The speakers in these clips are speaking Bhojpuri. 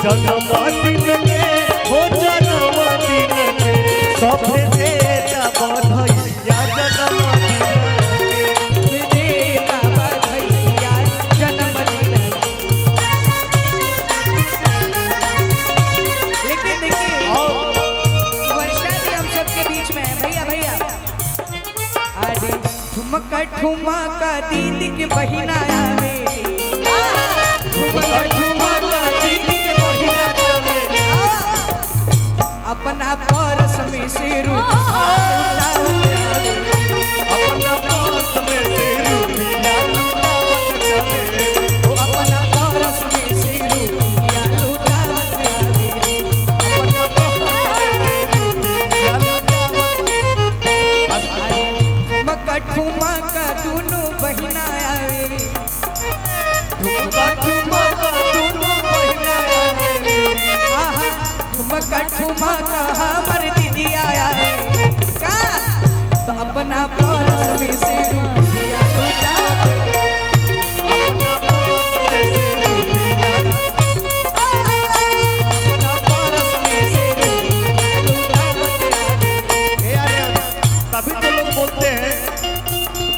जन्मदिन के हो जन्मदिन के सबे देता बधाइया जन्मदिन लेकिन देखिए वर्षा भी हम सबके बीच में है भैया भैया। अरे ठुमका ठुमका दीदी के बहिना आवे ठुमका ठुमका दीदी के बहिना आवे अपना परस में से रुपया अपना पास में से रुपया अपना परस में से रुपया लुटावत आवे ठुमका ठुमका दोनों बहिना आवे ठुमका ठुमका दोनों बहिना आवे ठुमका ठुमका हमर दीदी आया है का तो अपना परस में से रुपया लुटावत अपना परस में से रुपया लुटावत तभी तो लोग बोलते हैं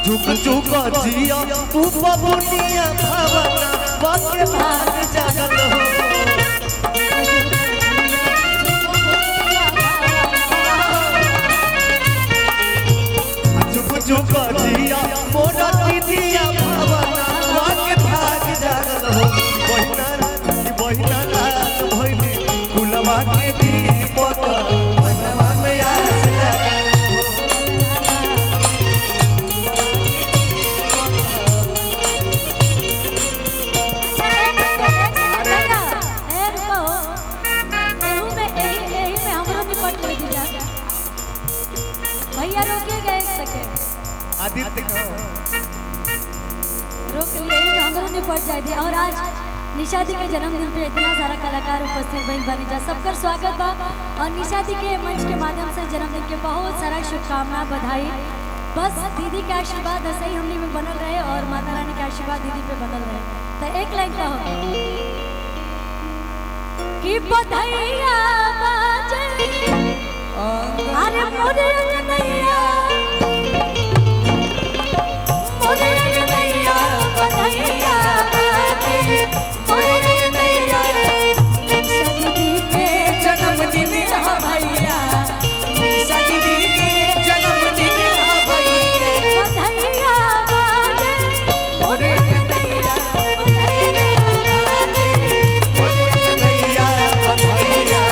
झुक झुक जिया तू बबुनिया भावना बाके भाग जागल हो झुक झुक जिया मोरा दीदिया भावना बाके भाग जागल हो बहिना लाल भइली गुलवा के दीपक बनवा में आस लागल भैया रोके गए एक सेकंड आदित्य रोक लिए हमरो ने पड़ जाए थे। और आज निशा दी के जन्मदिन पे इतना सारा कलाकार उपस्थित बन बनी जा सबका स्वागत बा और निशा दी के मंच के माध्यम से जन्मदिन के बहुत सारा शुभकामना बधाई। बस दीदी के आशीर्वाद ऐसे ही हमने में बनल रहे और माता रानी के आशीर्वाद दीदी पे बनल रहे। तो एक लाइन का हो कि बधाइया बाजे अरे मोरे कन्हैया मोरे कन्हैया बधाइया बाजे मोरे कन्हैया सदी के जन्मदिन हा भैया सदी के जन्मदिन हा भैया बधाइया बाजे मोरे कन्हैया कन्हैया बधाइया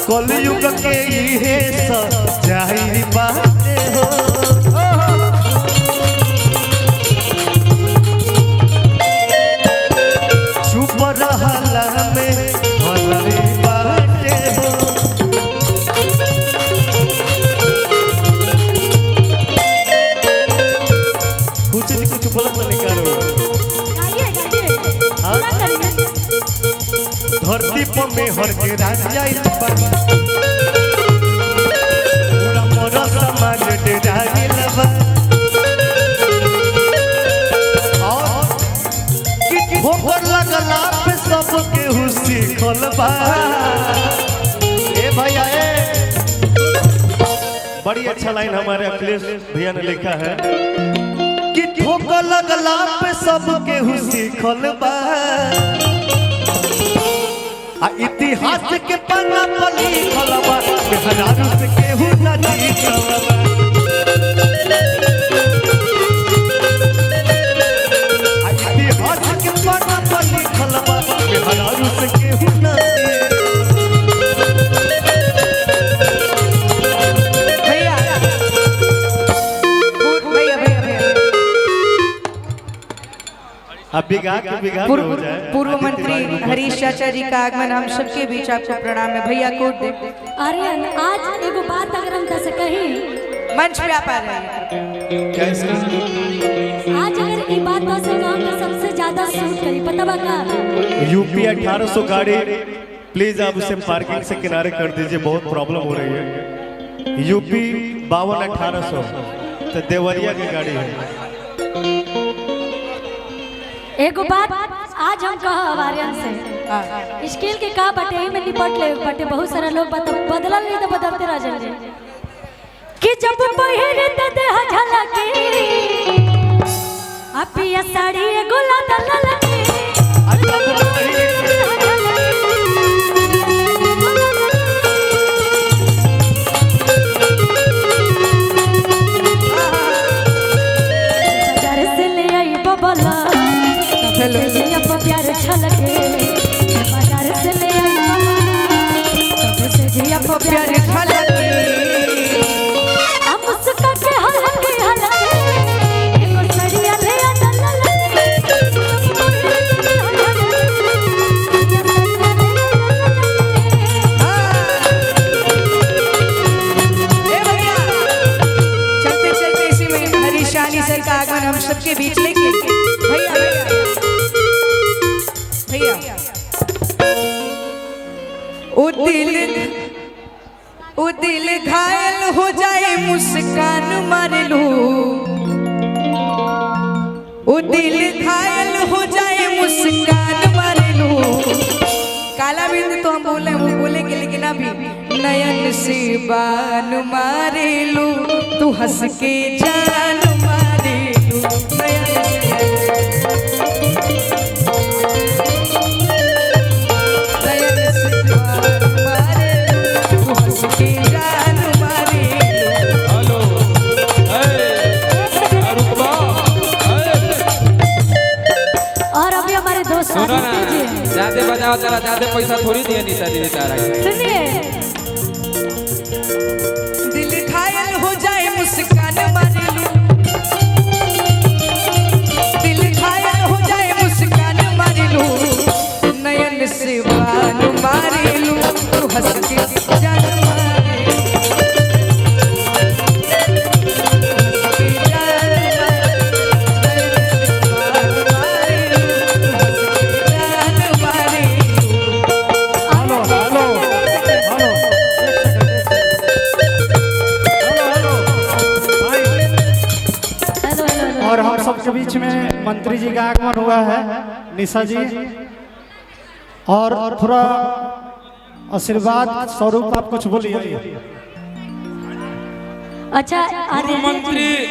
कलयुग के इहे सच्चाई बात हो चुप रहला में भलाई बात हो कुछ बोलत नहीं करो धरती पर में हर के राजा पूरा मोर समाज डेरा गेलबा और कि ठोकर लगला पे सबके हुसी खोलबा ए भैया ए बड़ी अच्छा लाइन हमारे अखिलेश भैया ने लिखा है कि ठोकर लगला पे सबके हुसी खोलबा इतिहास के पन्ना पर लिखल बा हजारों से केहू न जीतल बा इतिहास के पन्ना पर लिखल बा हजारों से केहू न भैया भैया भैया भैया अब बिगा के बिगा में हो जाए। पूर्व मंत्री हरीश चाचा जी का आगमन हम सबके बीच आपको प्रणाम है भैया कोट दे। आर्यन आज एगो बात अगर हम कह कहीं मंच पे आप आ रहे हैं कैसे आज अगर ये बात तो से कहूँ तो सबसे ज्यादा सूट करी पता बा का यूपी 1800 गाड़ी प्लीज आप उसे पार्किंग से किनारे कर दीजिए, बहुत प्रॉब्लम हो रही है। यूपी 52-1800 तो देवरिया की गाड़ी है। एगो बात आज हम कह आर्यन से स्किल के का बटे में निपट ले बटे बहुत सारा लोग बदलल नहीं तो बदलते रह जाए कि जब पहिरे त देह झलके अपिया साड़ी एगो लादल लगे बाजार से ले आई बबला अब प्यार छलके बाजार से ले आई बबला से जी अब प्यार छलके हम उसका के हलके हलके एगो सड़िया ले आदल चलते चलते इसी में हरीश रानी सर का आगमन हम सबके बीच लेके भैया भैया भैया ओ दिल घायल हो जाए मुस्कान मार लू ओ दिल घायल हो जाए मुस्कान मार लू काला बिंदु तो हम बोलेंगे लेकिन अभी नयन से बान मारे लू तू हंस के जान मारे लू नयन से बान मारे लू तू हंस के जान मारे लू। और अभी हमारे दोस्त सुनो ना आदित्य जी ज्यादा बजाओ जरा, ज्यादा पैसा थोड़ी दिए निशा जी बेचारा के। सुनिए दिल घायल हो जाए मुस्कान मारे लू दिल घायल हो जाए मुस्कान मारे लू नयन से बान मारे लू तू हंस के जान मारे लू। हंस के जान मारे लू, नयन से बान मारे लू, तू हंस के जान मारे लू। हेलो हेलो और हम सबके बीच में मंत्री जी का आगमन हुआ है, निशा जी, और थोड़ा आशीर्वाद स्वरूप आप कुछ बोलिए। अच्छा पूर्व आदित्य मंत्री जी